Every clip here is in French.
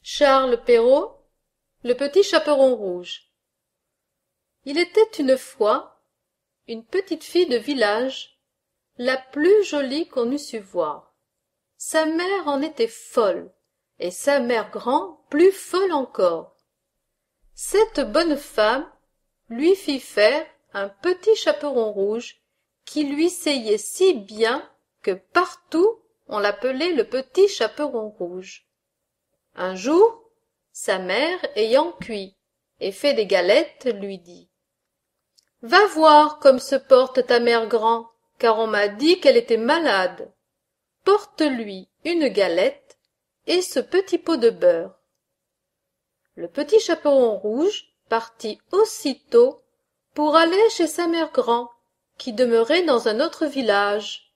Charles Perrault, le petit chaperon rouge. Il était une fois une petite fille de village, la plus jolie qu'on eût su voir. Sa mère en était folle, et sa mère grand plus folle encore. Cette bonne femme lui fit faire un petit chaperon rouge qui lui seyait si bien que partout on l'appelait le petit chaperon rouge. Un jour, sa mère ayant cuit et fait des galettes, lui dit: « Va voir comme se porte ta mère grand, car on m'a dit qu'elle était malade. Porte-lui une galette et ce petit pot de beurre. » Le petit chaperon rouge partit aussitôt pour aller chez sa mère grand, qui demeurait dans un autre village.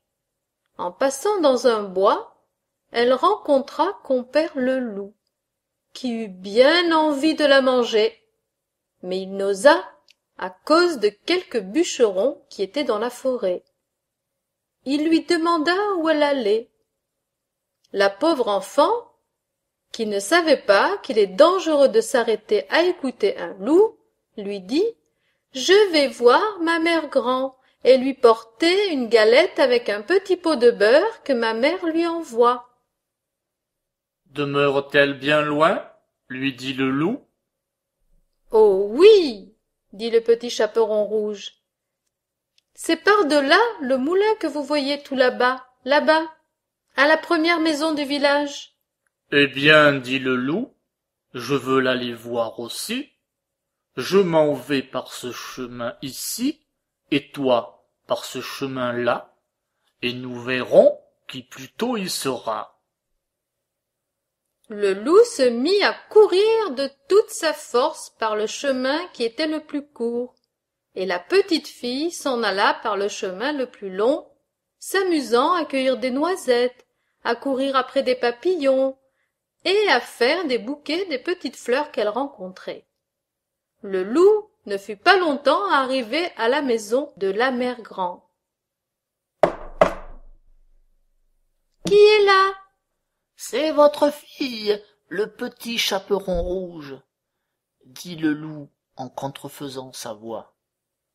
En passant dans un bois, elle rencontra compère le loup, qui eut bien envie de la manger, mais il n'osa à cause de quelques bûcherons qui étaient dans la forêt. Il lui demanda où elle allait. La pauvre enfant, qui ne savait pas qu'il est dangereux de s'arrêter à écouter un loup, lui dit: « Je vais voir ma mère grand et lui porter une galette avec un petit pot de beurre que ma mère lui envoie. » « Demeure-t-elle bien loin ?» lui dit le loup. « Oh oui !» dit le petit chaperon rouge. « C'est par-delà le moulin que vous voyez tout là-bas, à la première maison du village. » « Eh bien, dit le loup, je veux l'aller voir aussi. Je m'en vais par ce chemin ici, et toi par ce chemin-là, et nous verrons qui plus tôt y sera. » Le loup se mit à courir de toute sa force par le chemin qui était le plus court, et la petite fille s'en alla par le chemin le plus long, s'amusant à cueillir des noisettes, à courir après des papillons, et à faire des bouquets des petites fleurs qu'elle rencontrait. Le loup ne fut pas longtemps arrivé à la maison de la mère grand. « Qui est là ?» ?»« C'est votre fille, le petit chaperon rouge, » dit le loup en contrefaisant sa voix,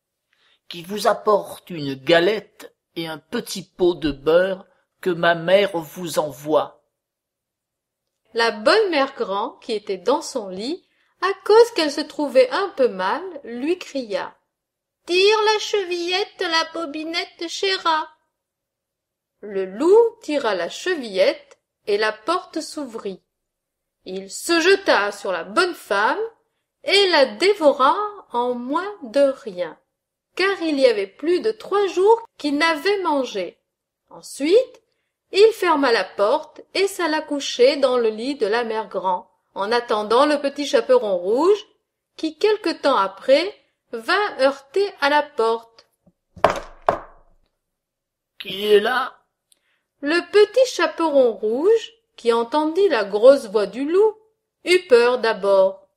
« qui vous apporte une galette et un petit pot de beurre que ma mère vous envoie. » La bonne mère grand, qui était dans son lit, à cause qu'elle se trouvait un peu mal, lui cria: « Tire la chevillette, la bobinette, chéra !» Le loup tira la chevillette et la porte s'ouvrit. Il se jeta sur la bonne femme et la dévora en moins de rien, car il y avait plus de 3 jours qu'il n'avait mangé. Ensuite, il ferma la porte et s'alla coucher dans le lit de la mère grand, en attendant le petit chaperon rouge, qui quelque temps après vint heurter à la porte. « Qui est là ?» Le petit chaperon rouge, qui entendit la grosse voix du loup, eut peur d'abord.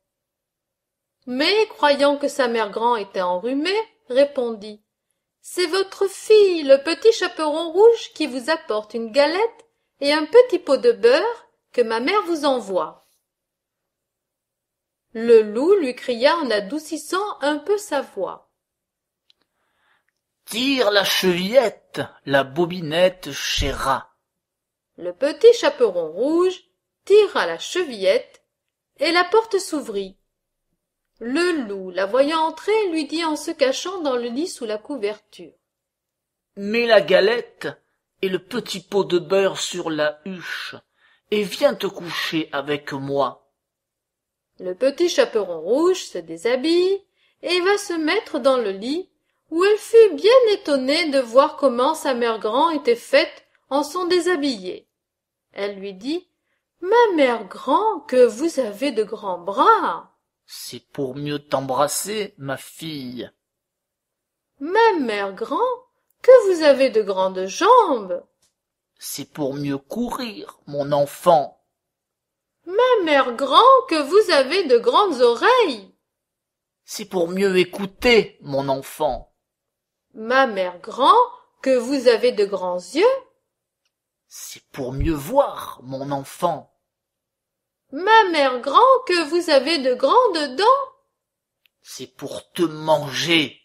Mais, croyant que sa mère grand était enrhumée, répondit: « C'est votre fille, le petit chaperon rouge, qui vous apporte une galette et un petit pot de beurre que ma mère vous envoie. » Le loup lui cria en adoucissant un peu sa voix: « Tire la chevillette, la bobinette, chéra !» Le petit chaperon rouge tira la chevillette et la porte s'ouvrit. Le loup, la voyant entrer, lui dit en se cachant dans le lit sous la couverture: « Mets la galette et le petit pot de beurre sur la huche et viens te coucher avec moi. » Le petit chaperon rouge se déshabille et va se mettre dans le lit, où elle fut bien étonnée de voir comment sa mère grand était faite en son déshabillé. Elle lui dit: « Ma mère grand, que vous avez de grands bras !»« C'est pour mieux t'embrasser, ma fille. »« Ma mère grand, que vous avez de grandes jambes !»« C'est pour mieux courir, mon enfant. »« Ma mère grand, que vous avez de grandes oreilles !»« C'est pour mieux écouter, mon enfant. »« Ma mère grand, que vous avez de grands yeux !»« C'est pour mieux voir, mon enfant. » Ma mère grand que vous avez de grandes dents. C'est pour te manger.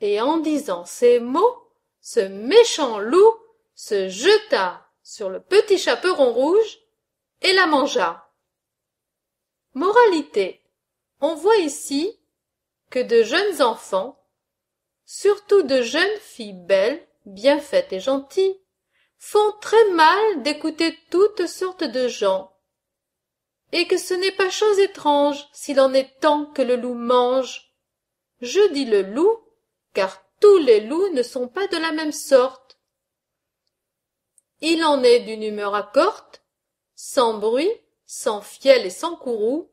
Et en disant ces mots, ce méchant loup se jeta sur le petit chaperon rouge et la mangea. Moralité. On voit ici que de jeunes enfants, surtout de jeunes filles belles, bien faites et gentilles, font très mal d'écouter toutes sortes de gens, et que ce n'est pas chose étrange s'il en est temps que le loup mange. Je dis le loup, car tous les loups ne sont pas de la même sorte. Il en est d'une humeur accorte, sans bruit, sans fiel et sans courroux,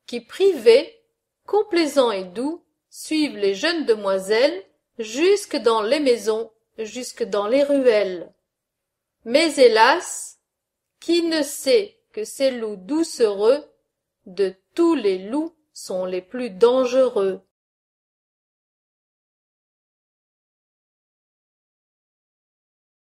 qui privés, complaisants et doux, suivent les jeunes demoiselles jusque dans les maisons, jusque dans les ruelles. Mais hélas, qui ne sait que ces loups doucereux, de tous les loups, sont les plus dangereux.